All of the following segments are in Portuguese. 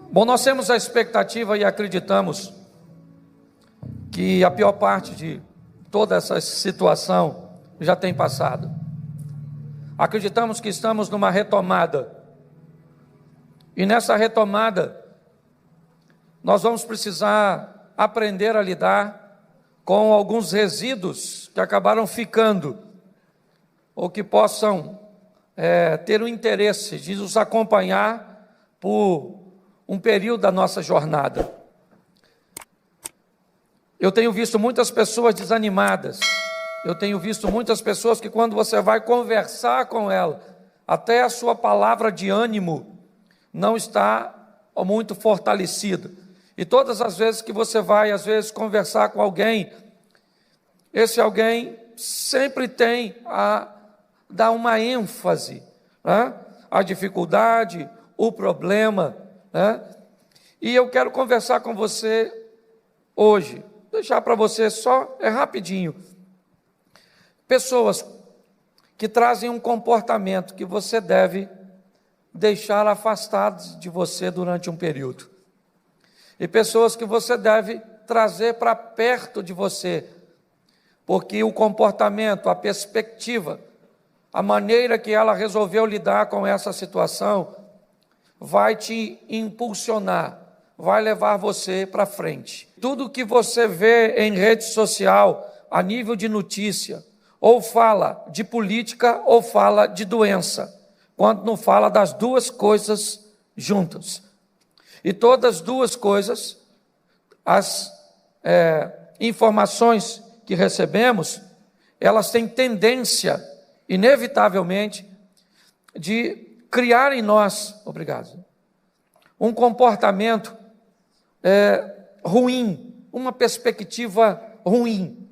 Bom, nós temos a expectativa e acreditamos que a pior parte de toda essa situação já tem passado. Acreditamos que estamos numa retomada. E nessa retomada, nós vamos precisar aprender a lidar com alguns resíduos que acabaram ficando, ou que possam ter o interesse de nos acompanhar por um período da nossa jornada. Eu tenho visto muitas pessoas desanimadas, eu tenho visto muitas pessoas que quando você vai conversar com ela, até a sua palavra de ânimo não está muito fortalecida. E todas as vezes que você vai, às vezes, conversar com alguém, esse alguém sempre tem a dar uma ênfase, né? A dificuldade, o problema, né? E eu quero conversar com você hoje, deixar para você só, rapidinho, pessoas que trazem um comportamento que você deve deixar afastados de você durante um período, e pessoas que você deve trazer para perto de você, porque o comportamento, a perspectiva, a maneira que ela resolveu lidar com essa situação, vai te impulsionar, vai levar você para frente. Tudo que você vê em rede social, a nível de notícia, ou fala de política ou fala de doença, quando não fala das duas coisas juntas. E todas as duas coisas, as informações que recebemos, elas têm tendência, inevitavelmente, de criar em nós, um comportamento ruim, uma perspectiva ruim.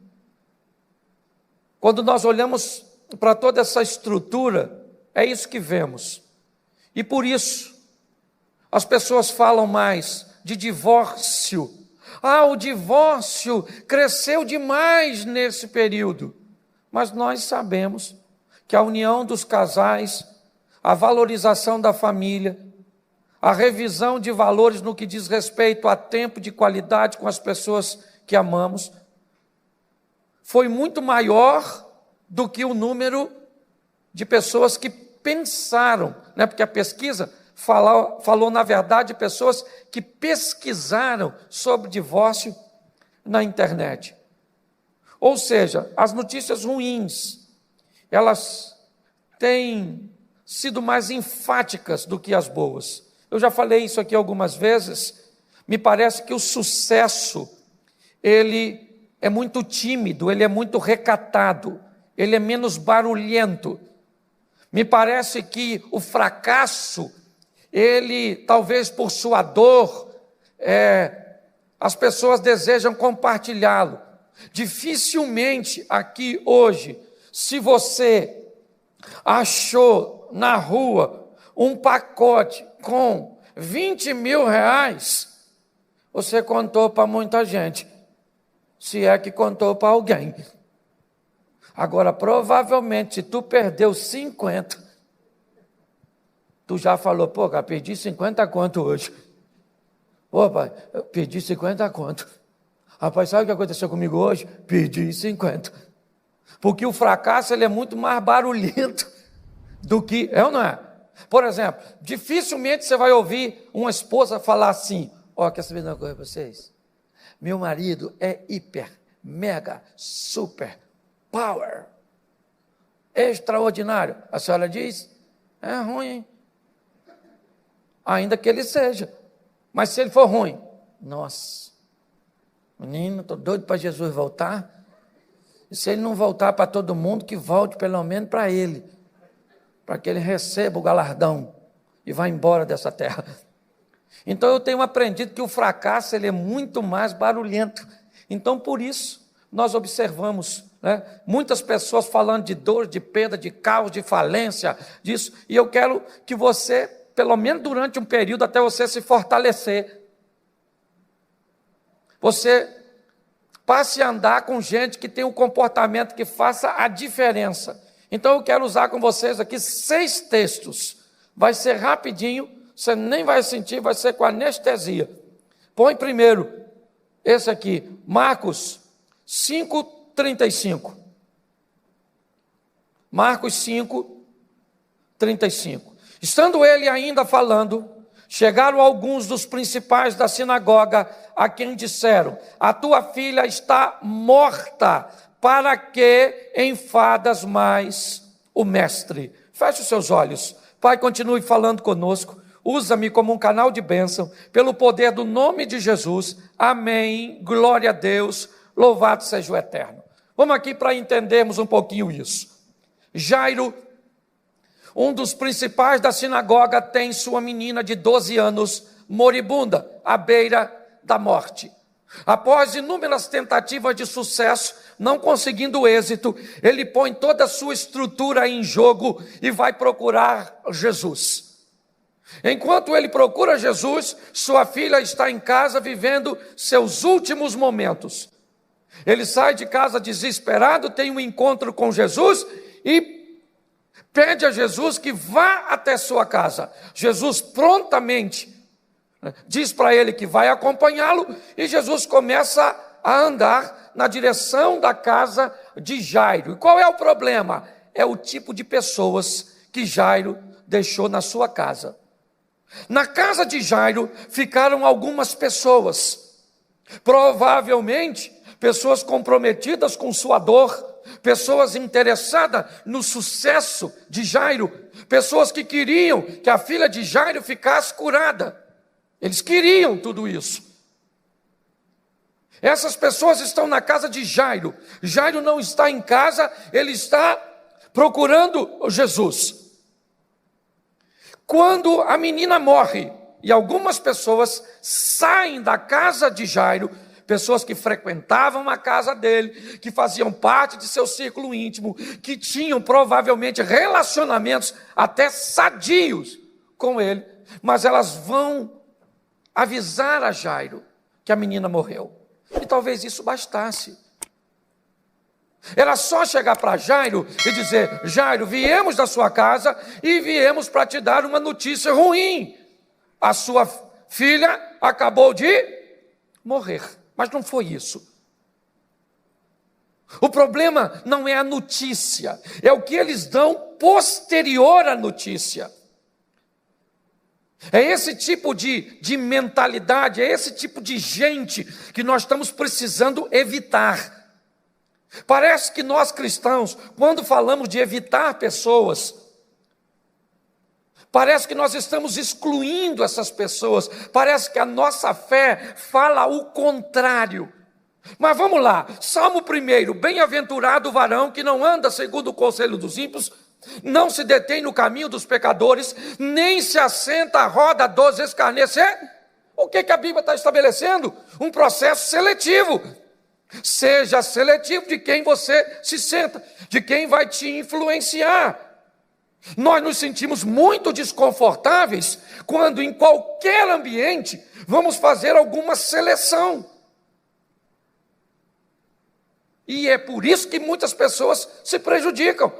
Quando nós olhamos para toda essa estrutura, é isso que vemos. E por isso, as pessoas falam mais de divórcio. O divórcio cresceu demais nesse período. Mas nós sabemos que a união dos casais, a valorização da família, a revisão de valores no que diz respeito a tempo de qualidade com as pessoas que amamos, foi muito maior do que o número de pessoas que pensaram, né? Porque a pesquisa falou, na verdade, de pessoas que pesquisaram sobre divórcio na internet. Ou seja, as notícias ruins, elas têm sido mais enfáticas do que as boas. Eu já falei isso aqui algumas vezes. Me parece que o sucesso, ele é muito tímido, ele é muito recatado, ele é menos barulhento. Me parece que o fracasso, ele, talvez por sua dor, as pessoas desejam compartilhá-lo. Dificilmente aqui hoje, se você achou na rua um pacote com 20 mil reais, você contou para muita gente, se é que contou para alguém. Agora, provavelmente, se tu perdeu 50, tu já falou, cara, perdi 50 conto hoje. Pai, eu perdi 50 conto. Rapaz, sabe o que aconteceu comigo hoje? Perdi 50. Porque o fracasso, ele é muito mais barulhento do que... É ou não é? Por exemplo, dificilmente você vai ouvir uma esposa falar assim, quer saber de uma coisa para vocês? Meu marido é hiper, mega, super, power, extraordinário. A senhora diz, é ruim, hein? Ainda que ele seja. Mas se ele for ruim, nossa, menino, estou doido para Jesus voltar. E se ele não voltar para todo mundo, que volte pelo menos para ele, para que ele receba o galardão e vá embora dessa terra. Então eu tenho aprendido que o fracasso, ele é muito mais barulhento. Então por isso nós observamos, né, muitas pessoas falando de dor, de perda, de caos, de falência, disso. E eu quero que você, pelo menos durante um período, até você se fortalecer, você passe a andar com gente que tem um comportamento que faça a diferença. Então eu quero usar com vocês aqui 6 textos. Vai ser rapidinho, você nem vai sentir, vai ser com anestesia. Põe primeiro esse aqui, Marcos 5:35. Marcos 5:35. Estando ele ainda falando, chegaram alguns dos principais da sinagoga, a quem disseram: a tua filha está morta, para que enfadas mais o mestre? Feche os seus olhos. Pai, continue falando conosco. Usa-me como um canal de bênção, pelo poder do nome de Jesus. Amém. Glória a Deus. Louvado seja o Eterno. Vamos aqui para entendermos um pouquinho isso. Jairo, um dos principais da sinagoga, tem sua menina de 12 anos, moribunda, à beira da morte. Após inúmeras tentativas de sucesso, não conseguindo êxito, ele põe toda a sua estrutura em jogo e vai procurar Jesus. Enquanto ele procura Jesus, sua filha está em casa vivendo seus últimos momentos. Ele sai de casa desesperado, tem um encontro com Jesus e pede a Jesus que vá até sua casa. Jesus prontamente diz para ele que vai acompanhá-lo e Jesus começa a andar na direção da casa de Jairo. E qual é o problema? É o tipo de pessoas que Jairo deixou na sua casa. Na casa de Jairo ficaram algumas pessoas, provavelmente pessoas comprometidas com sua dor, pessoas interessadas no sucesso de Jairo, pessoas que queriam que a filha de Jairo ficasse curada. Eles queriam tudo isso. Essas pessoas estão na casa de Jairo. Jairo não está em casa, ele está procurando Jesus. Quando a menina morre e algumas pessoas saem da casa de Jairo, pessoas que frequentavam a casa dele, que faziam parte de seu círculo íntimo, que tinham provavelmente relacionamentos até sadios com ele, mas elas vão avisar a Jairo que a menina morreu. E talvez isso bastasse. Era só chegar para Jairo e dizer: Jairo, viemos da sua casa e viemos para te dar uma notícia ruim. A sua filha acabou de morrer. Mas não foi isso. O problema não é a notícia, é o que eles dão posterior à notícia. É esse tipo de mentalidade, é esse tipo de gente que nós estamos precisando evitar. Parece que nós cristãos, quando falamos de evitar pessoas, parece que nós estamos excluindo essas pessoas, parece que a nossa fé fala o contrário. Mas vamos lá, Salmo 1: bem-aventurado o varão que não anda segundo o conselho dos ímpios, não se detém no caminho dos pecadores, nem se assenta à roda dos escarnecedores. O que a Bíblia está estabelecendo? Um processo seletivo. Seja seletivo de quem você se senta, de quem vai te influenciar. Nós nos sentimos muito desconfortáveis quando em qualquer ambiente vamos fazer alguma seleção. E é por isso que muitas pessoas se prejudicam.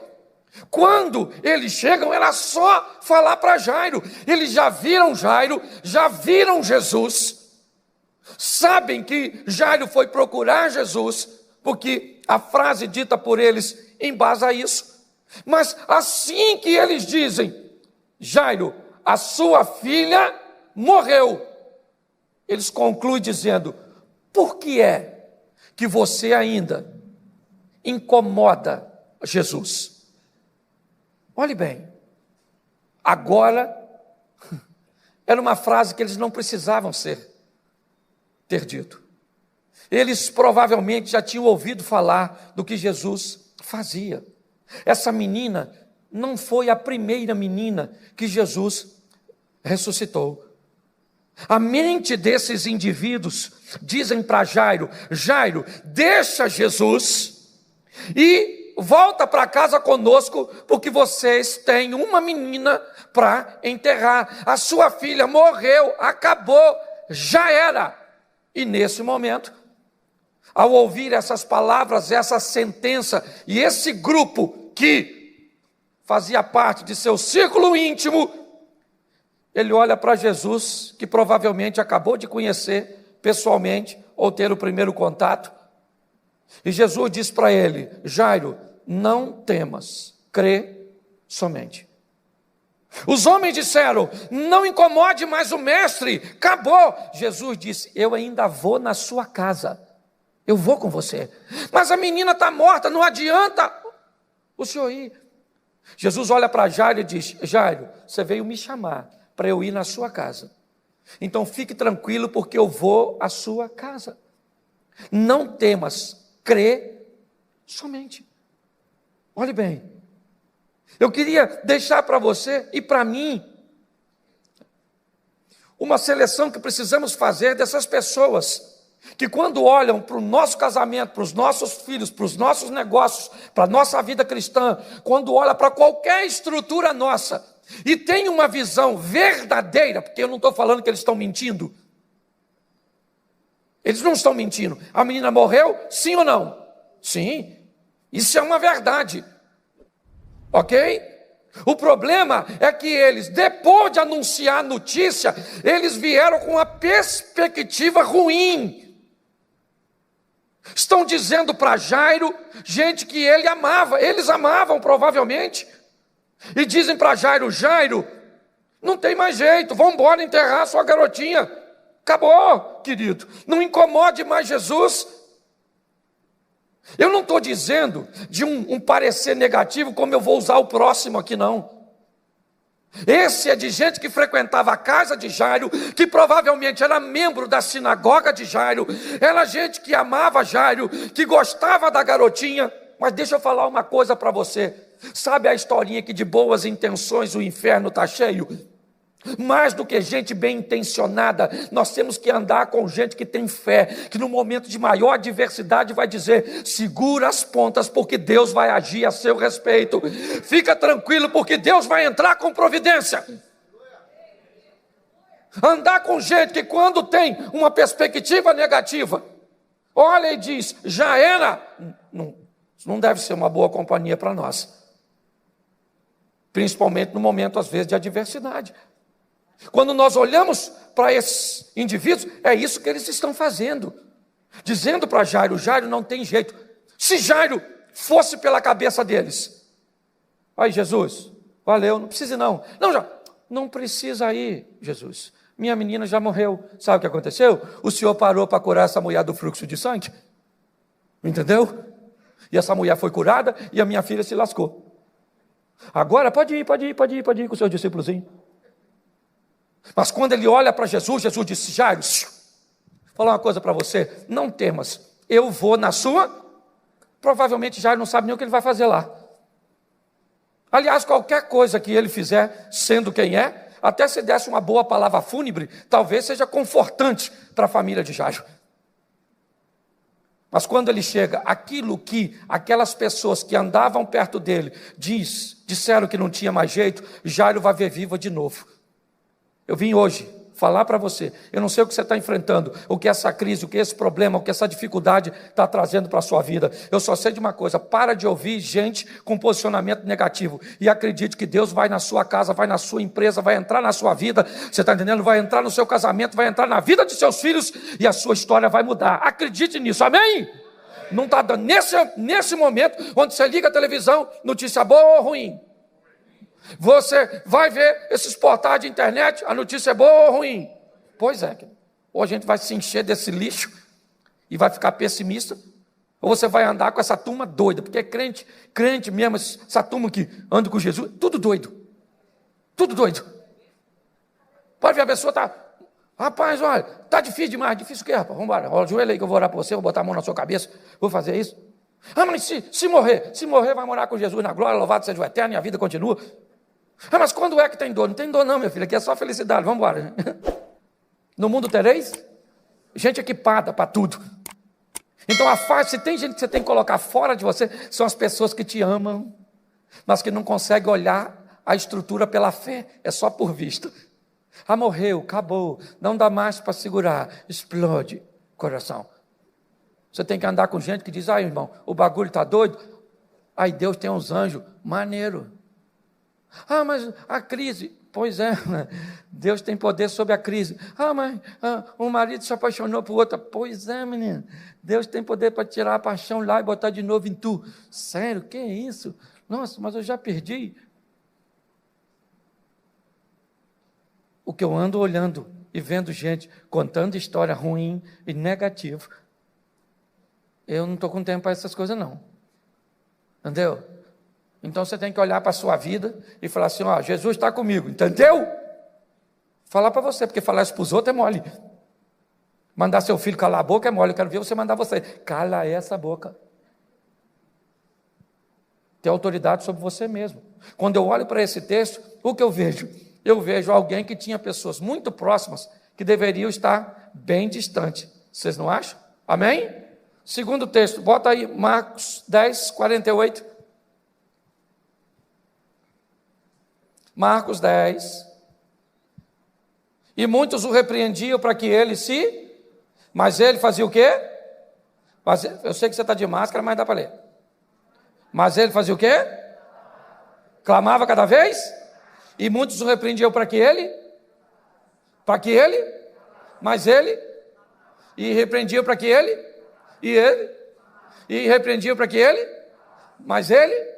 Quando eles chegam, era só falar para Jairo. Eles já viram Jairo, já viram Jesus. Sabem que Jairo foi procurar Jesus, porque a frase dita por eles embasa isso. Mas assim que eles dizem: Jairo, a sua filha morreu, eles concluem dizendo: por que é que você ainda incomoda Jesus? Olhe bem, agora era uma frase que eles não precisavam ter dito. Eles provavelmente já tinham ouvido falar do que Jesus fazia. Essa menina não foi a primeira menina que Jesus ressuscitou. A mente desses indivíduos dizem para Jairo: Jairo, deixa Jesus e volta para casa conosco, porque vocês têm uma menina para enterrar. A sua filha morreu, acabou, já era. E nesse momento, ao ouvir essas palavras, essa sentença, e esse grupo que fazia parte de seu círculo íntimo, ele olha para Jesus, que provavelmente acabou de conhecer pessoalmente, ou ter o primeiro contato, e Jesus diz para ele: Jairo, não temas, crê somente. Os homens disseram: não incomode mais o mestre, acabou. Jesus disse: eu ainda vou na sua casa, eu vou com você, mas a menina está morta, não adianta o senhor ir. Jesus olha para Jairo e diz: Jairo, você veio me chamar para eu ir na sua casa, então fique tranquilo, porque eu vou à sua casa. Não temas, crê somente. Olhe bem, eu queria deixar para você e para mim uma seleção que precisamos fazer dessas pessoas que, quando olham para o nosso casamento, para os nossos filhos, para os nossos negócios, para a nossa vida cristã, quando olha para qualquer estrutura nossa e tem uma visão verdadeira, porque eu não estou falando que eles estão mentindo, eles não estão mentindo. A menina morreu, sim ou não? Sim, isso é uma verdade, ok? O problema é que eles, depois de anunciar a notícia, eles vieram com uma perspectiva ruim. Estão dizendo para Jairo, gente que ele amava, eles amavam provavelmente, e dizem para Jairo: Jairo, não tem mais jeito, vamos embora enterrar sua garotinha, acabou, querido, não incomode mais Jesus. Eu não estou dizendo de um parecer negativo, como eu vou usar o próximo aqui, não. Esse é de gente que frequentava a casa de Jairo, que provavelmente era membro da sinagoga de Jairo, era gente que amava Jairo, que gostava da garotinha. Mas deixa eu falar uma coisa para você. Sabe a historinha que de boas intenções o inferno está cheio? Mais do que gente bem intencionada, nós temos que andar com gente que tem fé, que no momento de maior adversidade vai dizer: segura as pontas, porque Deus vai agir a seu respeito. Fica tranquilo, porque Deus vai entrar com providência. Andar com gente que, quando tem uma perspectiva negativa, olha e diz: já era, não deve ser uma boa companhia para nós, principalmente no momento, às vezes, de adversidade. Quando nós olhamos para esses indivíduos, é isso que eles estão fazendo, dizendo para Jairo: Jairo, não tem jeito. Se Jairo fosse pela cabeça deles: aí, Jesus, valeu, não precisa não. Não precisa ir, Jesus, minha menina já morreu. Sabe o que aconteceu? O Senhor parou para curar essa mulher do fluxo de sangue, entendeu? E essa mulher foi curada e a minha filha se lascou. Agora pode ir com o seu discípulozinho. Mas quando ele olha para Jesus, Jesus disse: Jairo, vou falar uma coisa para você, não temas, eu vou na sua. Provavelmente Jairo não sabe nem o que ele vai fazer lá. Aliás, qualquer coisa que ele fizer, sendo quem é, até se desse uma boa palavra fúnebre, talvez seja confortante para a família de Jairo. Mas quando ele chega, aquilo que aquelas pessoas que andavam perto dele disseram que não tinha mais jeito, Jairo vai ver viva de novo. Eu vim hoje falar para você, eu não sei o que você está enfrentando, o que essa crise, o que esse problema, o que essa dificuldade está trazendo para a sua vida. Eu só sei de uma coisa: para de ouvir gente com posicionamento negativo e acredite que Deus vai na sua casa, vai na sua empresa, vai entrar na sua vida, você está entendendo? Vai entrar no seu casamento, vai entrar na vida de seus filhos e a sua história vai mudar. Acredite nisso, amém? Não está dando, nesse momento, onde você liga a televisão, notícia boa ou ruim? Você vai ver esses portais de internet, a notícia é boa ou ruim? Pois é, ou a gente vai se encher desse lixo e vai ficar pessimista, ou você vai andar com essa turma doida, porque é crente mesmo, essa turma que anda com Jesus, tudo doido. Pode ver, a pessoa está: rapaz, olha, está difícil demais. Difícil o quê, rapaz? Vamos embora, olha o joelho aí que eu vou orar para você, vou botar a mão na sua cabeça, vou fazer isso. Mas se morrer, vai morar com Jesus na glória, louvado seja o eterno, e a vida continua. Mas quando é que tem dor? Não tem dor não, meu filho, aqui é só felicidade, vamos embora. No mundo tereis gente equipada para tudo. Então se tem gente que você tem que colocar fora de você, são as pessoas que te amam, mas que não conseguem olhar a estrutura pela fé, é só por vista. Morreu, acabou, não dá mais para segurar, explode o coração. Você tem que andar com gente que diz: irmão, o bagulho está doido. Deus tem uns anjos, maneiro. Mas a crise, Pois é, Deus tem poder sobre a crise. Mas um marido se apaixonou por outra. Pois é, menino, Deus tem poder para tirar a paixão lá e botar de novo em tu. Sério, que é isso? Nossa, mas eu já perdi. O que eu ando olhando e vendo gente contando história ruim e negativa, eu não estou com tempo para essas coisas não. Entendeu? Então você tem que olhar para a sua vida e falar assim, Jesus está comigo, entendeu? Falar para você, porque falar isso para os outros é mole. Mandar seu filho calar a boca é mole, eu quero ver você mandar você. Cala essa boca. Ter autoridade sobre você mesmo. Quando eu olho para esse texto, o que eu vejo? Eu vejo alguém que tinha pessoas muito próximas que deveriam estar bem distante. Vocês não acham? Amém? Segundo texto, bota aí Marcos 10, 48. Marcos 10. E muitos o repreendiam para que ele mas ele fazia o quê? Eu sei que você está de máscara, mas dá para ler. Mas ele fazia o quê? Clamava cada vez? E muitos o repreendiam para que ele? Mas ele? E repreendiam para que ele? E ele? E repreendiam para que ele? Mas ele?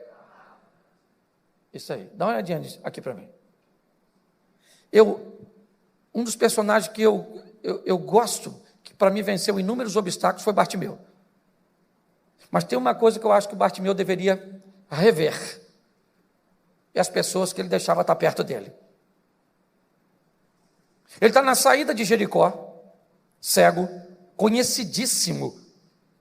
Isso aí, dá uma olhadinha aqui para mim. Um dos personagens que eu gosto, que para mim venceu inúmeros obstáculos, foi Bartimeu. Mas tem uma coisa que eu acho que o Bartimeu deveria rever. E as pessoas que ele deixava estar perto dele. Ele está na saída de Jericó, cego, conhecidíssimo.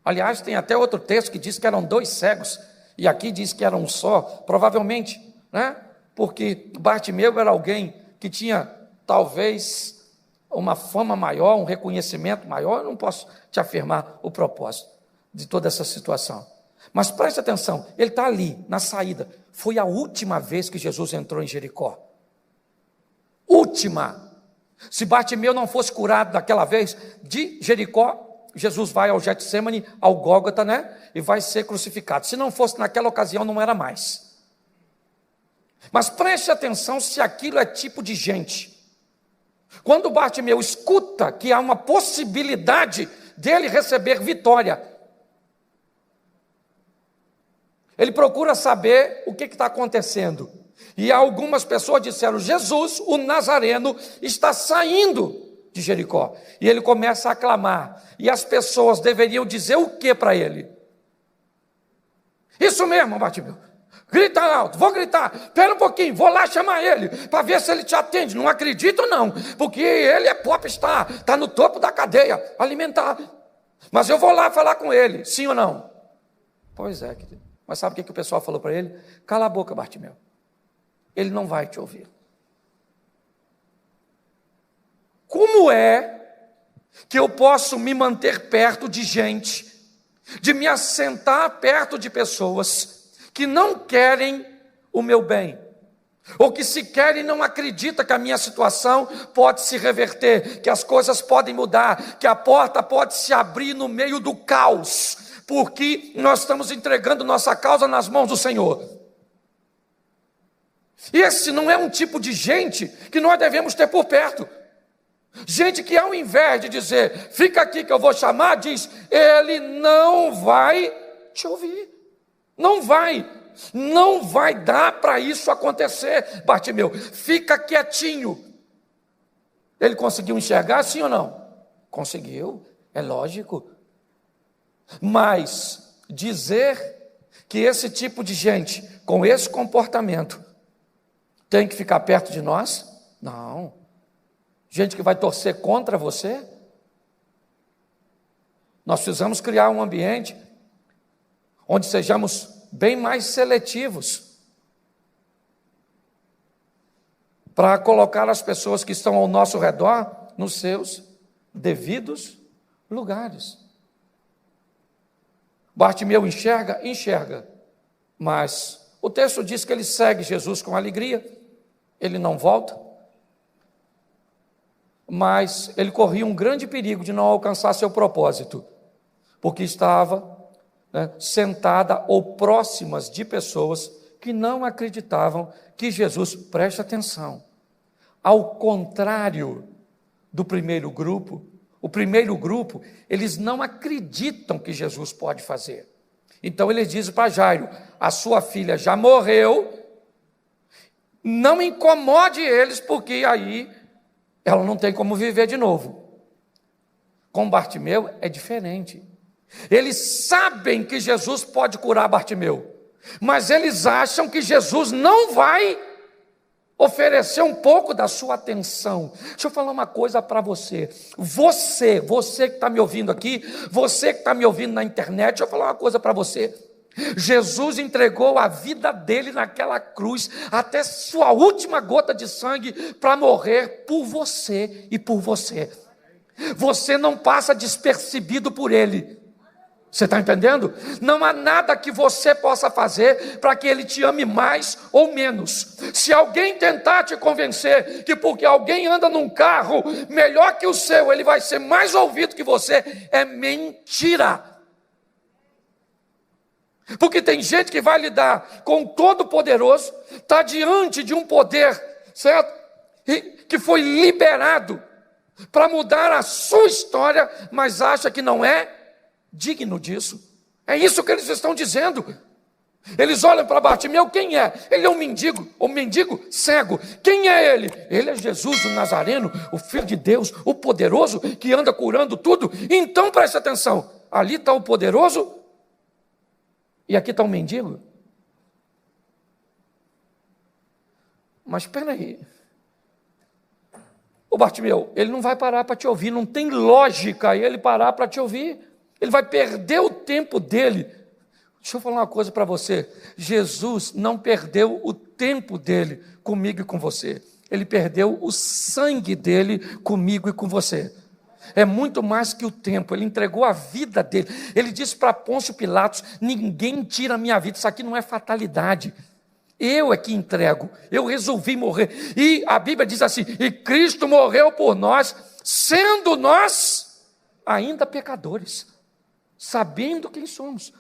Aliás, tem até outro texto que diz que eram 2 cegos, e aqui diz que era um só, provavelmente, né? Porque Bartimeu era alguém que tinha, talvez, uma fama maior, um reconhecimento maior. Eu não posso te afirmar o propósito de toda essa situação. Mas preste atenção, ele está ali, na saída. Foi a última vez que Jesus entrou em Jericó. Última. Se Bartimeu não fosse curado daquela vez, de Jericó, Jesus vai ao Getsemane, ao Gólgota, né? E vai ser crucificado. Se não fosse naquela ocasião, não era mais. Mas preste atenção se aquilo é tipo de gente. Quando Bartimeu escuta que há uma possibilidade dele receber vitória, ele procura saber o que está acontecendo. E algumas pessoas disseram, Jesus, o Nazareno, está saindo de Jericó. E ele começa a clamar. E as pessoas deveriam dizer o que para ele? Isso mesmo, Bartimeu. Grita alto, vou gritar, espera um pouquinho, vou lá chamar ele, para ver se ele te atende. Não acredito não, porque ele é popstar, está no topo da cadeia alimentar. Mas eu vou lá falar com ele, sim ou não? Pois é, querido. Mas sabe o que o pessoal falou para ele? Cala a boca, Bartimeu. Ele não vai te ouvir. Como é que eu posso me manter perto de gente, de me assentar perto de pessoas que não querem o meu bem, ou que se querem não acreditam que a minha situação pode se reverter, que as coisas podem mudar, que a porta pode se abrir no meio do caos, porque nós estamos entregando nossa causa nas mãos do Senhor. Esse não é um tipo de gente que nós devemos ter por perto. Gente que ao invés de dizer, fica aqui que eu vou chamar, diz, ele não vai te ouvir. Não vai dar para isso acontecer, Bartimeu. Fica quietinho. Ele conseguiu enxergar, sim ou não? Conseguiu, é lógico. Mas dizer que esse tipo de gente, com esse comportamento, tem que ficar perto de nós? Não. Gente que vai torcer contra você? Nós precisamos criar um ambiente onde sejamos bem mais seletivos para colocar as pessoas que estão ao nosso redor nos seus devidos lugares. Bartimeu enxerga, mas o texto diz que ele segue Jesus com alegria, ele não volta, mas ele corria um grande perigo de não alcançar seu propósito, porque estava sentada ou próximas de pessoas que não acreditavam que Jesus, preste atenção, Ao contrário do primeiro grupo, o primeiro grupo, eles não acreditam que Jesus pode fazer. Então eles dizem para Jairo: a sua filha já morreu, não incomode eles, porque aí ela não tem como viver de novo. Com Bartimeu é diferente. Eles sabem que Jesus pode curar Bartimeu, mas eles acham que Jesus não vai oferecer um pouco da sua atenção. Deixa eu falar uma coisa para você. Você que está me ouvindo aqui, você que está me ouvindo na internet, deixa eu falar uma coisa para você. Jesus entregou a vida dele naquela cruz, até sua última gota de sangue, para morrer por você e por você. Você não passa despercebido por ele. Você está entendendo? Não há nada que você possa fazer para que ele te ame mais ou menos. Se alguém tentar te convencer que porque alguém anda num carro melhor que o seu, ele vai ser mais ouvido que você, é mentira. Porque tem gente que vai lidar com o Todo-Poderoso, está diante de um poder, certo? Que foi liberado para mudar a sua história, mas acha que não é digno disso. É isso que eles estão dizendo. Eles olham para Bartimeu: quem é? Ele é um mendigo cego. Quem é ele? Ele é Jesus o Nazareno, o Filho de Deus, o poderoso, que anda curando tudo. Então preste atenção, ali está o poderoso e aqui está o mendigo. Mas espera aí, o Bartimeu, ele não vai parar para te ouvir, não tem lógica ele parar para te ouvir. Ele vai perder o tempo dele. Deixa eu falar uma coisa para você. Jesus não perdeu o tempo dele comigo e com você. Ele perdeu o sangue dele comigo e com você. É muito mais que o tempo. Ele entregou a vida dele. Ele disse para Pôncio Pilatos: ninguém tira a minha vida. Isso aqui não é fatalidade. Eu é que entrego. Eu resolvi morrer. E a Bíblia diz assim: e Cristo morreu por nós, sendo nós ainda pecadores, sabendo quem somos.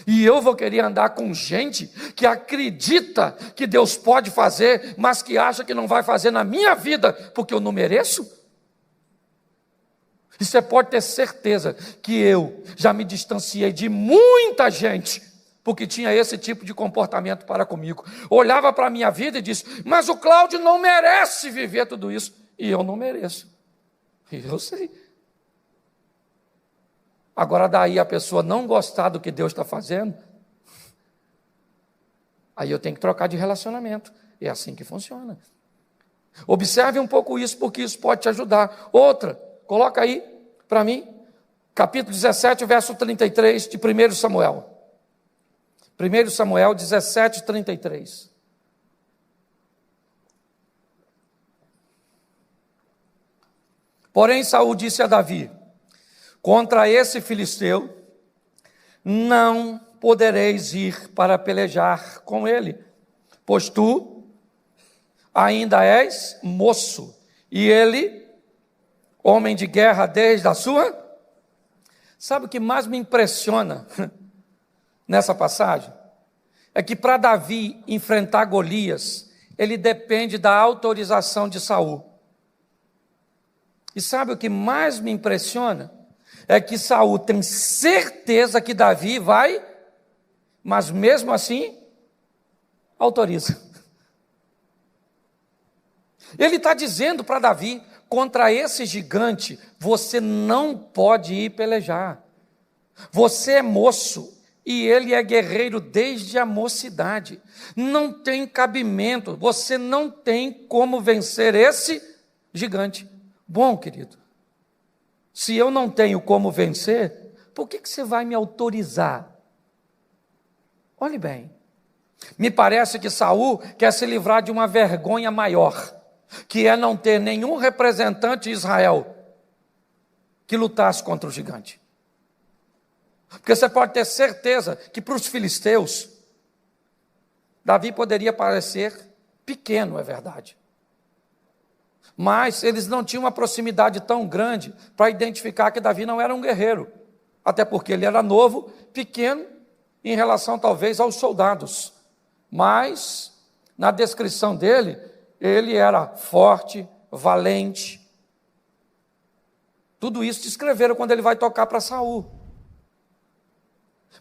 E eu vou querer andar com gente que acredita que Deus pode fazer, mas que acha que não vai fazer na minha vida, porque eu não mereço? E você pode ter certeza que eu já me distanciei de muita gente, porque tinha esse tipo de comportamento para comigo. Olhava para a minha vida e disse: mas o Cláudio não merece viver tudo isso. E eu não mereço. E eu sei. Agora daí a pessoa não gostar do que Deus está fazendo, aí eu tenho que trocar de relacionamento. É assim que funciona. Observe um pouco isso, porque isso pode te ajudar. Outra, coloca aí para mim, capítulo 17, verso 33 de 1 Samuel. 1 Samuel 17, 33. Porém Saul disse a Davi: contra esse filisteu não podereis ir para pelejar com ele, pois tu ainda és moço, e ele, homem de guerra desde a sua... Sabe o que mais me impressiona nessa passagem? É que para Davi enfrentar Golias, ele depende da autorização de Saul. E sabe o que mais me impressiona? É que Saul tem certeza que Davi vai, mas mesmo assim, autoriza. Ele está dizendo para Davi: contra esse gigante, você não pode ir pelejar. Você é moço, e ele é guerreiro desde a mocidade. Não tem cabimento, você não tem como vencer esse gigante. Bom, querido, se eu não tenho como vencer, por que você vai me autorizar? Olhe bem, me parece que Saul quer se livrar de uma vergonha maior, que é não ter nenhum representante de Israel que lutasse contra o gigante. Porque você pode ter certeza que para os filisteus, Davi poderia parecer pequeno, é verdade. Mas eles não tinham uma proximidade tão grande para identificar que Davi não era um guerreiro. Até porque ele era novo, pequeno, em relação talvez aos soldados. Mas, na descrição dele, Ele era forte, valente. Tudo isso descreveram quando ele vai tocar para Saul.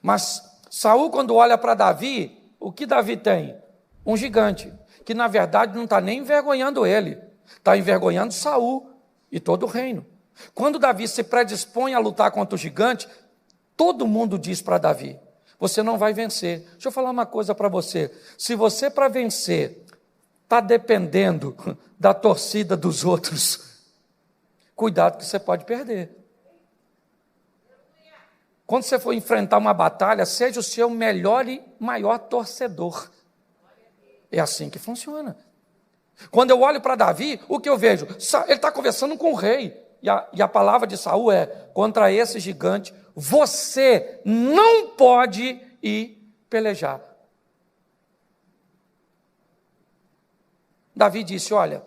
Mas Saul, quando olha para Davi, o que Davi tem? Um gigante, que na verdade não está nem envergonhando ele, está envergonhando Saul e todo o reino. Quando Davi se predispõe a lutar contra o gigante, todo mundo diz para Davi: você não vai vencer. Deixa eu falar uma coisa para você. Se você, para vencer, está dependendo da torcida dos outros, cuidado que você pode perder. Quando você for enfrentar uma batalha, seja o seu melhor e maior torcedor. É assim que funciona. Quando eu olho para Davi, o que eu vejo? Ele está conversando com o rei. E a palavra de Saul é: contra esse gigante, você não pode ir pelejar. Davi disse: olha,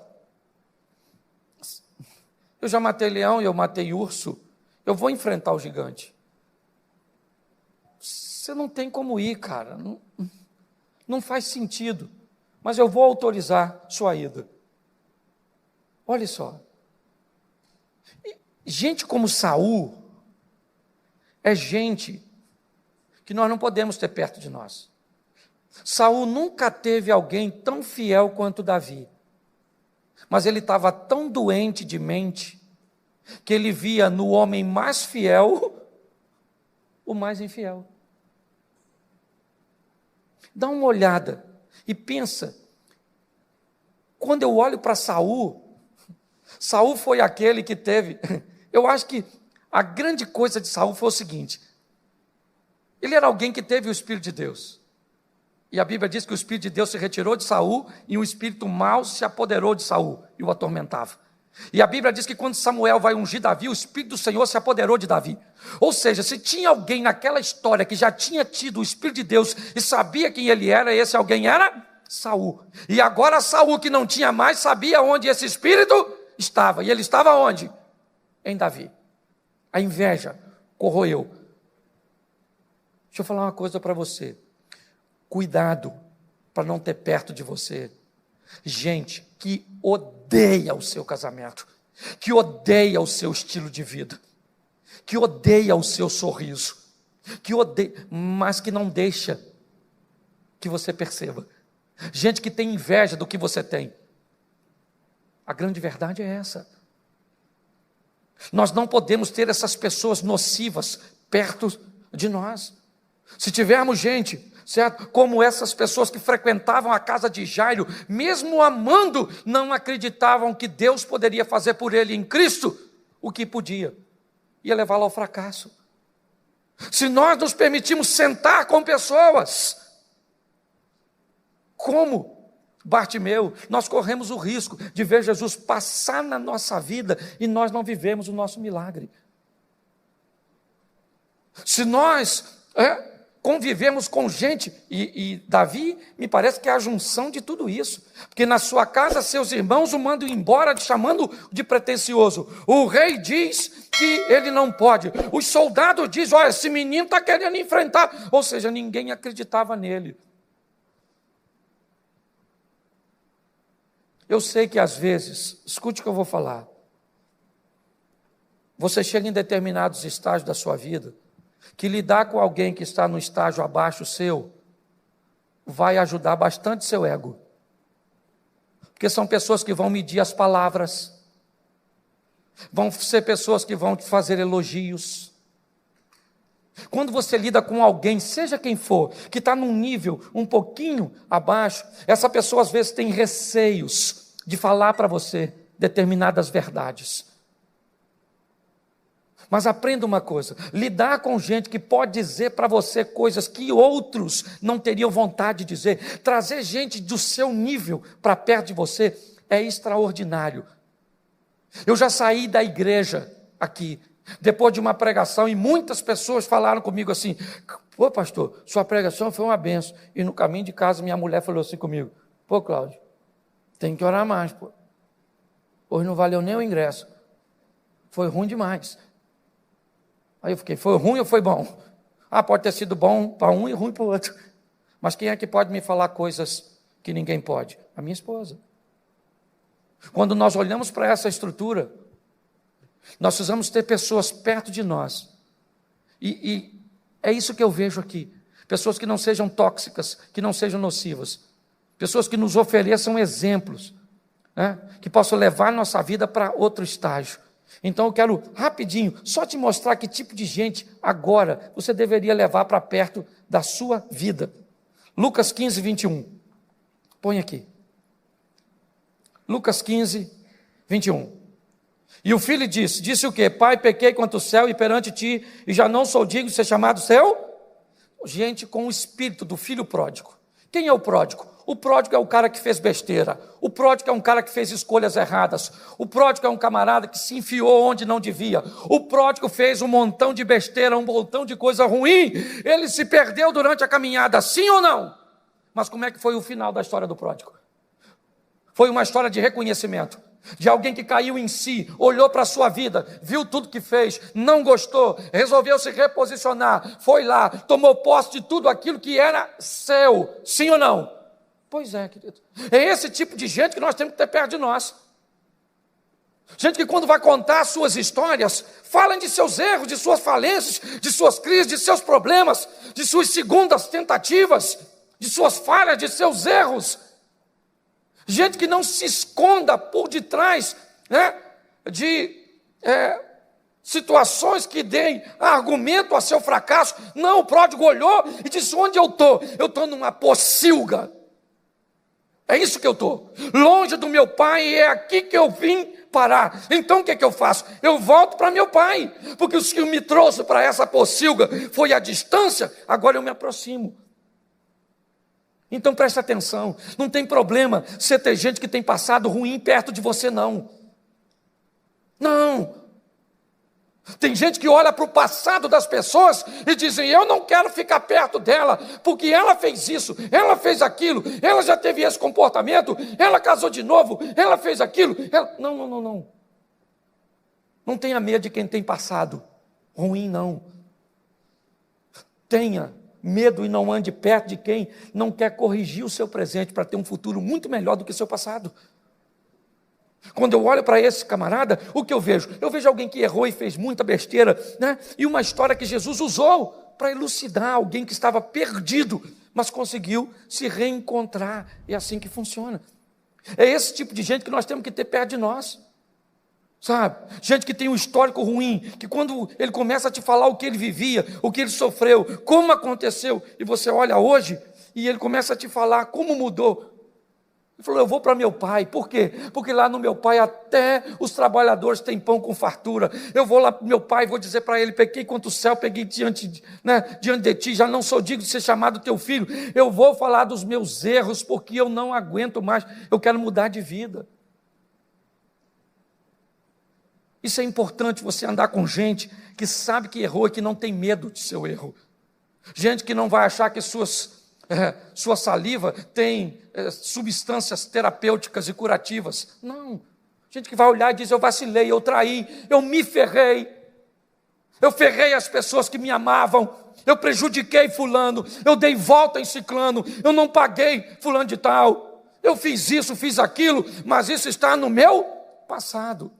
eu já matei leão e eu matei urso, eu vou enfrentar o gigante. Você não tem como ir, cara, não faz sentido, mas eu vou autorizar sua ida. Olha só, gente como Saul é gente que nós não podemos ter perto de nós. Saul nunca teve alguém tão fiel quanto Davi, mas ele estava tão doente de mente que ele via no homem mais fiel o mais infiel. Dá uma olhada e pensa, quando eu olho para Saul, Saul foi aquele que teve, eu acho que a grande coisa de Saul foi o seguinte: ele era alguém que teve o Espírito de Deus, e a Bíblia diz que o Espírito de Deus se retirou de Saul, e um espírito mau se apoderou de Saul, e o atormentava. E a Bíblia diz que quando Samuel vai ungir Davi, o Espírito do Senhor se apoderou de Davi. Ou seja, se tinha alguém naquela história que já tinha tido o Espírito de Deus e sabia quem ele era, esse alguém era Saul. E agora Saul, que não tinha mais, sabia onde esse Espírito estava. E ele estava onde? Em Davi. A inveja corroeu. Deixa eu falar uma coisa para você. Cuidado para não ter perto de você gente que odeia o seu casamento, que odeia o seu estilo de vida, que odeia o seu sorriso, que odeia, mas que não deixa que você perceba. Gente que tem inveja do que você tem. A grande verdade é essa. Nós não podemos ter essas pessoas nocivas perto de nós. Se tivermos gente, certo, como essas pessoas que frequentavam a casa de Jairo, mesmo amando, não acreditavam que Deus poderia fazer por ele em Cristo o que podia, ia levá-lo ao fracasso. Se nós nos permitimos sentar com pessoas como Bartimeu, nós corremos o risco de ver Jesus passar na nossa vida e nós não vivemos o nosso milagre. Se nós convivemos com gente, e Davi me parece que é a junção de tudo isso, porque na sua casa seus irmãos o mandam embora, chamando de pretensioso. O rei diz que ele não pode, os soldados dizem: olha, esse menino está querendo enfrentar, ou seja, ninguém acreditava nele. Eu sei que às vezes, escute o que eu vou falar, você chega em determinados estágios da sua vida, que lidar com alguém que está no estágio abaixo seu, vai ajudar bastante seu ego. Porque são pessoas que vão medir as palavras, vão ser pessoas que vão te fazer elogios. Quando você lida com alguém, seja quem for, que está num nível um pouquinho abaixo, essa pessoa às vezes tem receios de falar para você determinadas verdades. Mas aprenda uma coisa: lidar com gente que pode dizer para você coisas que outros não teriam vontade de dizer, trazer gente do seu nível para perto de você é extraordinário. Eu já saí da igreja aqui, depois de uma pregação, e muitas pessoas falaram comigo assim: pô, pastor, sua pregação foi uma benção. E no caminho de casa minha mulher falou assim comigo: pô, Cláudio, tem que orar mais, pô. Hoje não valeu nem o ingresso, foi ruim demais. Aí eu fiquei: foi ruim ou foi bom? Ah, pode ter sido bom para um e ruim para o outro. Mas quem é que pode me falar coisas que ninguém pode? A minha esposa. Quando nós olhamos para essa estrutura, nós precisamos ter pessoas perto de nós. E é isso que eu vejo aqui. Pessoas que não sejam tóxicas, que não sejam nocivas. Pessoas que nos ofereçam exemplos, né, que possam levar nossa vida para outro estágio. Então eu quero rapidinho só te mostrar que tipo de gente agora você deveria levar para perto da sua vida. Lucas 15, 21. Põe aqui. Lucas 15, 21. E o filho disse o quê? Pai, pequei contra o céu e perante ti, e já não sou digno de ser chamado seu? Gente com o espírito do filho pródigo. Quem é o pródigo? O pródigo é o cara que fez besteira. O pródigo é um cara que fez escolhas erradas. O pródigo é um camarada que se enfiou onde não devia. O pródigo fez um montão de besteira, um montão de coisa ruim. Ele se perdeu durante a caminhada, sim ou não? Mas como é que foi o final da história do pródigo? Foi uma história de reconhecimento. De alguém que caiu em si, olhou para a sua vida, viu tudo que fez, não gostou, resolveu se reposicionar, foi lá, tomou posse de tudo aquilo que era seu, sim ou não? Pois é, querido. É esse tipo de gente que nós temos que ter perto de nós. Gente que quando vai contar suas histórias, falam de seus erros, de suas falências, de suas crises, de seus problemas, de suas segundas tentativas, de suas falhas, de seus erros. Gente que não se esconda por detrás, né, de situações que deem argumento a seu fracasso. Não, o pródigo olhou e disse: onde eu estou? Eu estou numa pocilga. É isso que eu estou. Longe do meu pai, e é aqui que eu vim parar. Então o que é que eu faço? Eu volto para meu pai, porque o que me trouxe para essa pocilga foi a distância, agora eu me aproximo. Então preste atenção, não tem problema você ter gente que tem passado ruim perto de você, não. Não. Tem gente que olha para o passado das pessoas e dizem: eu não quero ficar perto dela, porque ela fez isso, ela fez aquilo, ela já teve esse comportamento, ela casou de novo, ela fez aquilo. Não. Não tenha medo de quem tem passado ruim, não. Tenha medo e não ande perto de quem não quer corrigir o seu presente para ter um futuro muito melhor do que o seu passado. Quando eu olho para esse camarada, o que eu vejo? Eu vejo alguém que errou e fez muita besteira, né? E uma história que Jesus usou para elucidar alguém que estava perdido, mas conseguiu se reencontrar. É assim que funciona. É esse tipo de gente que nós temos que ter perto de nós. Sabe? Gente que tem um histórico ruim, que quando ele começa a te falar o que ele vivia, o que ele sofreu, como aconteceu, e você olha hoje, e ele começa a te falar como mudou. Ele falou: eu vou para meu pai. Por quê? Porque lá no meu pai até os trabalhadores têm pão com fartura. Eu vou lá para meu pai e vou dizer para ele: pequei contra o céu, peguei diante de ti, já não sou digno de ser chamado teu filho. Eu vou falar dos meus erros, porque eu não aguento mais, eu quero mudar de vida. Isso é importante, você andar com gente que sabe que errou e que não tem medo de seu erro. Gente que não vai achar que sua saliva tem substâncias terapêuticas e curativas. Não. Gente que vai olhar e diz: eu vacilei, eu traí, eu me ferrei. Eu ferrei as pessoas que me amavam. Eu prejudiquei fulano, eu dei volta em ciclano, eu não paguei fulano de tal. Eu fiz isso, fiz aquilo, mas isso está no meu passado.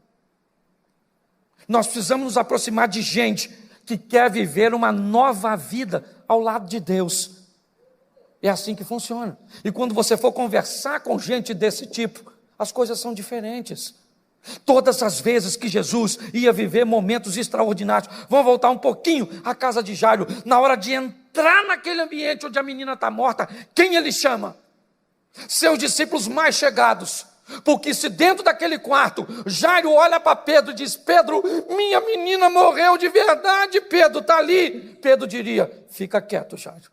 Nós precisamos nos aproximar de gente que quer viver uma nova vida ao lado de Deus. É assim que funciona. E quando você for conversar com gente desse tipo, as coisas são diferentes. Todas as vezes que Jesus ia viver momentos extraordinários, vamos voltar um pouquinho à casa de Jairo, na hora de entrar naquele ambiente onde a menina está morta, quem ele chama? Seus discípulos mais chegados. Porque se dentro daquele quarto, Jairo olha para Pedro e diz: Pedro, minha menina morreu de verdade, Pedro está ali. Pedro diria: fica quieto, Jairo.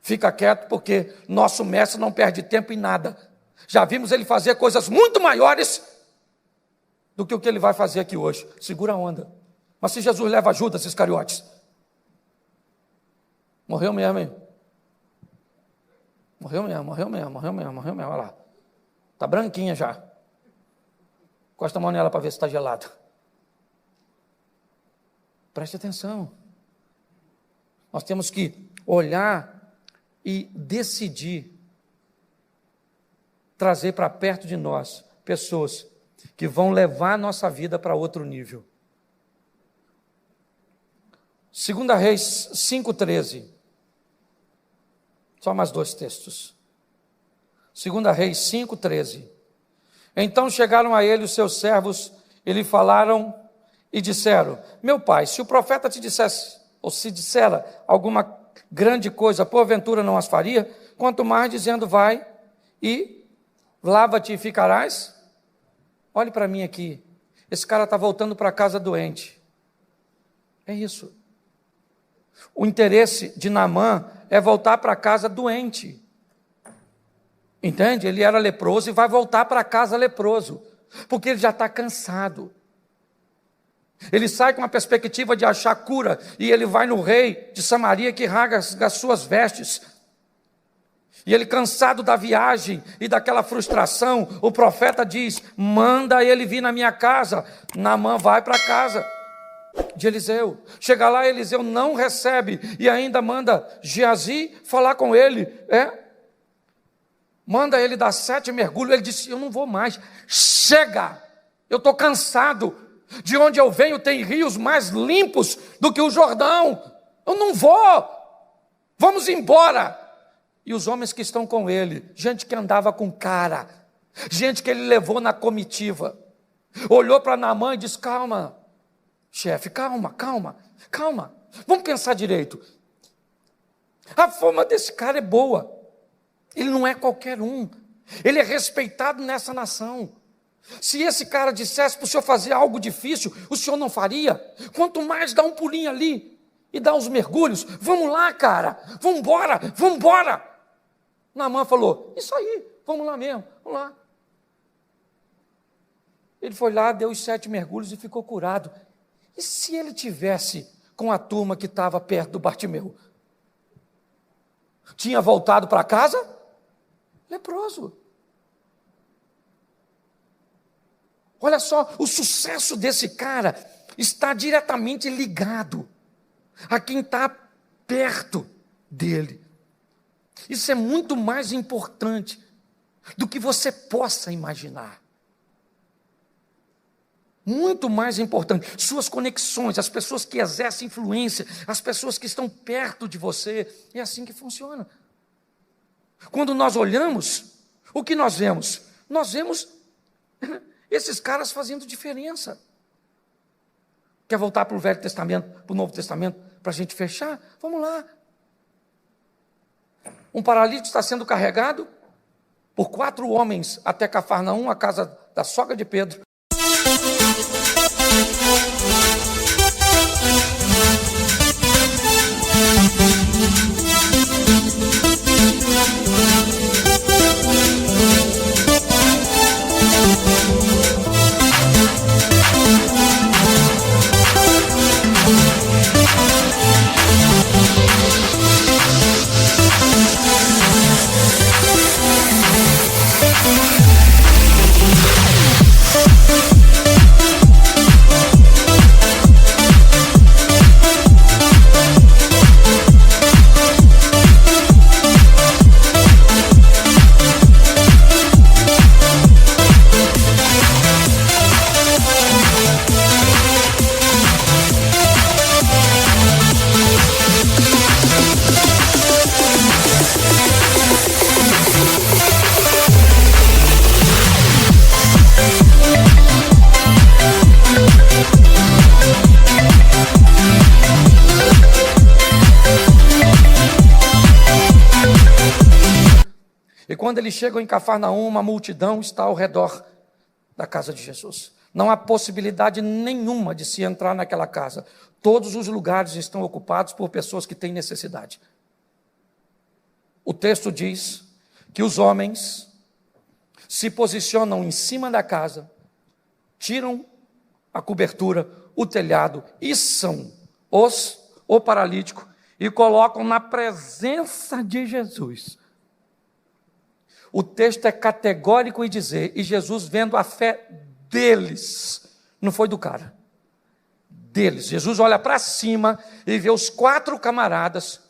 Fica quieto, porque nosso mestre não perde tempo em nada. Já vimos ele fazer coisas muito maiores do que o que ele vai fazer aqui hoje. Segura a onda. Mas se Jesus leva Judas Iscariotes, morreu mesmo, hein? Morreu mesmo, olha lá. Está branquinha já. Encosta a mão nela para ver se está gelado. Preste atenção. Nós temos que olhar e decidir trazer para perto de nós pessoas que vão levar a nossa vida para outro nível. 2 Reis 5,13. Só mais 2 textos. 2 Reis 5,13. Então chegaram a ele os seus servos e lhe falaram e disseram: meu pai, se o profeta te dissesse, ou se dissera alguma grande coisa, porventura não as faria? Quanto mais dizendo, vai e lava-te e ficarás? Olhe para mim aqui, esse cara está voltando para casa doente. É isso. O interesse de Naamã é voltar para casa doente. Entende? Ele era leproso e vai voltar para casa leproso, porque ele já está cansado. Ele sai com a perspectiva de achar cura, e ele vai no rei de Samaria que rasga as suas vestes. E ele, cansado da viagem e daquela frustração, o profeta diz: manda ele vir na minha casa. Naamã vai para a casa de Eliseu. Chega lá, Eliseu não recebe, e ainda manda Geazi falar com ele. Manda ele dar 7 mergulhos. Ele disse: eu não vou mais, chega, eu estou cansado. De onde eu venho tem rios mais limpos do que o Jordão. Eu não vou, vamos embora. E os homens que estão com ele, gente que andava com cara, gente que ele levou na comitiva, olhou para Naamã e disse: calma, chefe, calma, vamos pensar direito. A fama desse cara é boa, ele não é qualquer um, ele é respeitado nessa nação. Se esse cara dissesse para o senhor fazer algo difícil, o senhor não faria? Quanto mais dar um pulinho ali e dar uns mergulhos. Vamos lá, cara, vamos embora. Naamã falou: isso aí, vamos lá mesmo, vamos lá. Ele foi lá, deu os 7 mergulhos e ficou curado. E se ele tivesse com a turma que estava perto do Bartimeu? Tinha voltado para casa? Leproso. Olha só, o sucesso desse cara está diretamente ligado a quem está perto dele. Isso é muito mais importante do que você possa imaginar. Muito mais importante. Suas conexões, as pessoas que exercem influência, as pessoas que estão perto de você. É assim que funciona. Quando nós olhamos, o que nós vemos? Nós vemos esses caras fazendo diferença. Quer voltar para o Velho Testamento, para o Novo Testamento, para a gente fechar? Vamos lá. Um paralítico está sendo carregado por 4 homens até Cafarnaum, a casa da sogra de Pedro. E quando eles chegam em Cafarnaum, uma multidão está ao redor da casa de Jesus. Não há possibilidade nenhuma de se entrar naquela casa. Todos os lugares estão ocupados por pessoas que têm necessidade. O texto diz que os homens se posicionam em cima da casa, tiram a cobertura, o telhado, içam o paralítico e colocam na presença de Jesus. O texto é categórico em dizer, e Jesus, vendo a fé deles, não foi do cara, deles. Jesus olha para cima e vê os 4 camaradas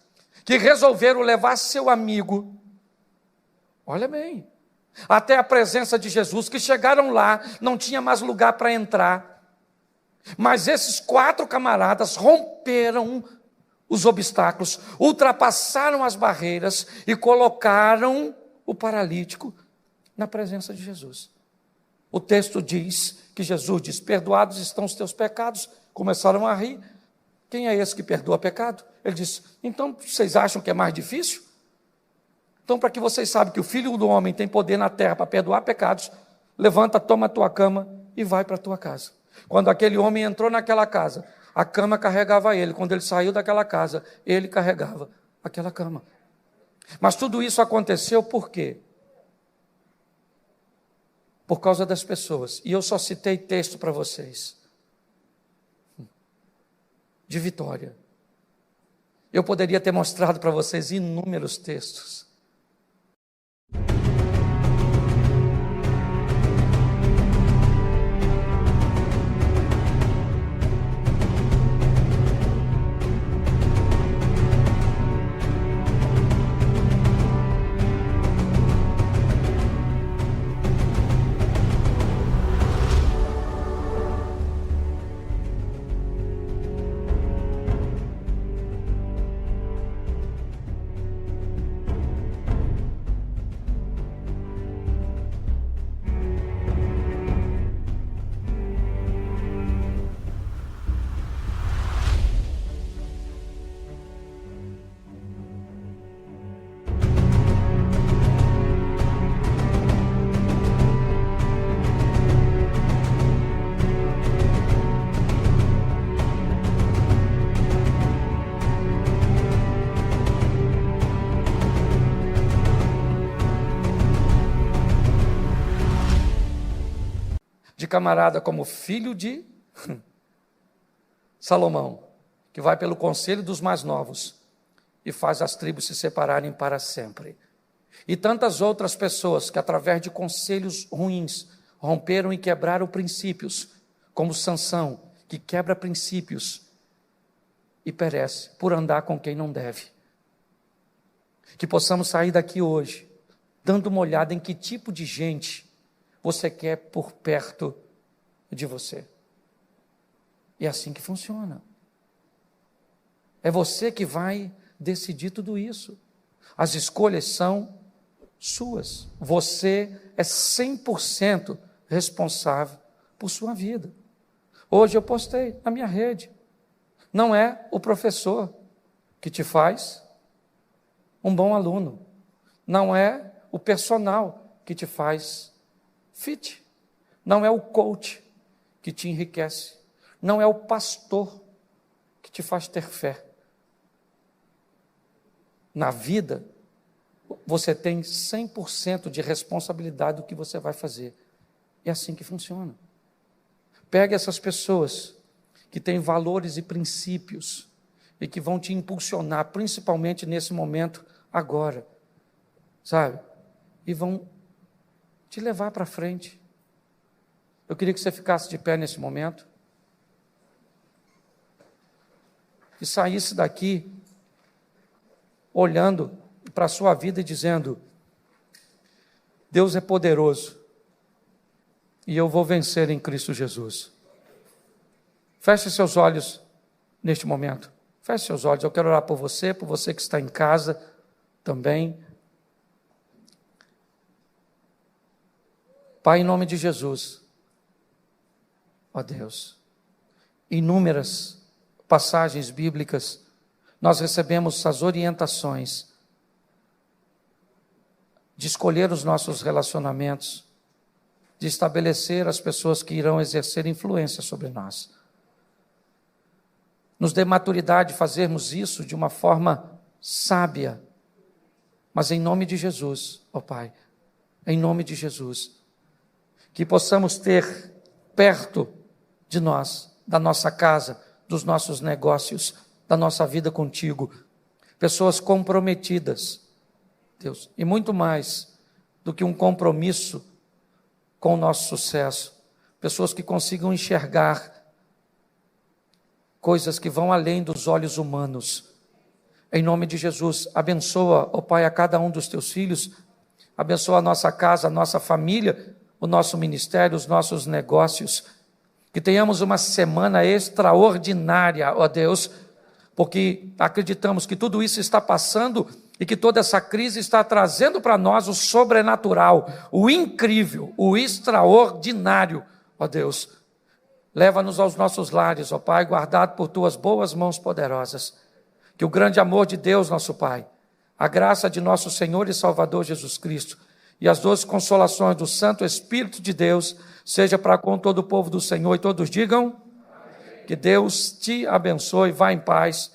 que resolveram levar seu amigo. Olha bem, até a presença de Jesus, que chegaram lá, não tinha mais lugar para entrar. Mas esses 4 camaradas romperam os obstáculos, ultrapassaram as barreiras e colocaram o paralítico na presença de Jesus. O texto diz que Jesus diz: perdoados estão os teus pecados. Começaram a rir. Quem é esse que perdoa pecado? Ele diz: então vocês acham que é mais difícil? Então, para que vocês saibam que o Filho do Homem tem poder na terra para perdoar pecados, levanta, toma a tua cama e vai para a tua casa. Quando aquele homem entrou naquela casa, a cama carregava ele. Quando ele saiu daquela casa, ele carregava aquela cama. Mas tudo isso aconteceu por quê? Por causa das pessoas. E eu só citei texto para vocês de vitória. Eu poderia ter mostrado para vocês inúmeros textos. De camarada como filho de Salomão, que vai pelo conselho dos mais novos e faz as tribos se separarem para sempre. E tantas outras pessoas que através de conselhos ruins romperam e quebraram princípios, como Sansão, que quebra princípios e perece por andar com quem não deve. Que possamos sair daqui hoje dando uma olhada em que tipo de gente você quer por perto de você. E é assim que funciona. É você que vai decidir tudo isso. As escolhas são suas. Você é 100% responsável por sua vida. Hoje eu postei na minha rede. Não é o professor que te faz um bom aluno. Não é o personal que te faz fit. Não é o coach que te enriquece. Não é o pastor que te faz ter fé. Na vida, você tem 100% de responsabilidade do que você vai fazer. É assim que funciona. Pegue essas pessoas que têm valores e princípios e que vão te impulsionar, principalmente nesse momento agora, sabe? E vão te levar para frente. Eu queria que você ficasse de pé nesse momento e saísse daqui olhando para a sua vida e dizendo: Deus é poderoso e eu vou vencer em Cristo Jesus. Feche seus olhos neste momento. Feche seus olhos. Eu quero orar por você que está em casa também. Pai, em nome de Jesus, ó Deus, inúmeras passagens bíblicas, nós recebemos as orientações de escolher os nossos relacionamentos, de estabelecer as pessoas que irão exercer influência sobre nós. Nos dê maturidade de fazermos isso de uma forma sábia, mas em nome de Jesus, ó Pai, em nome de Jesus, que possamos ter perto de nós, da nossa casa, dos nossos negócios, da nossa vida contigo, pessoas comprometidas, Deus, e muito mais do que um compromisso com o nosso sucesso, pessoas que consigam enxergar coisas que vão além dos olhos humanos. Em nome de Jesus, abençoa, ó Pai, a cada um dos teus filhos, Abençoa a nossa casa, a nossa família, o nosso ministério, os nossos negócios. Que tenhamos uma semana extraordinária, ó Deus, porque acreditamos que tudo isso está passando e que toda essa crise está trazendo para nós o sobrenatural, o incrível, o extraordinário, ó Deus. Leva-nos aos nossos lares, ó Pai, guardado por tuas boas mãos poderosas. Que o grande amor de Deus, nosso Pai, a graça de nosso Senhor e Salvador Jesus Cristo e as doces consolações do Santo Espírito de Deus seja para com todo o povo do Senhor, e todos digam: que Deus te abençoe, vá em paz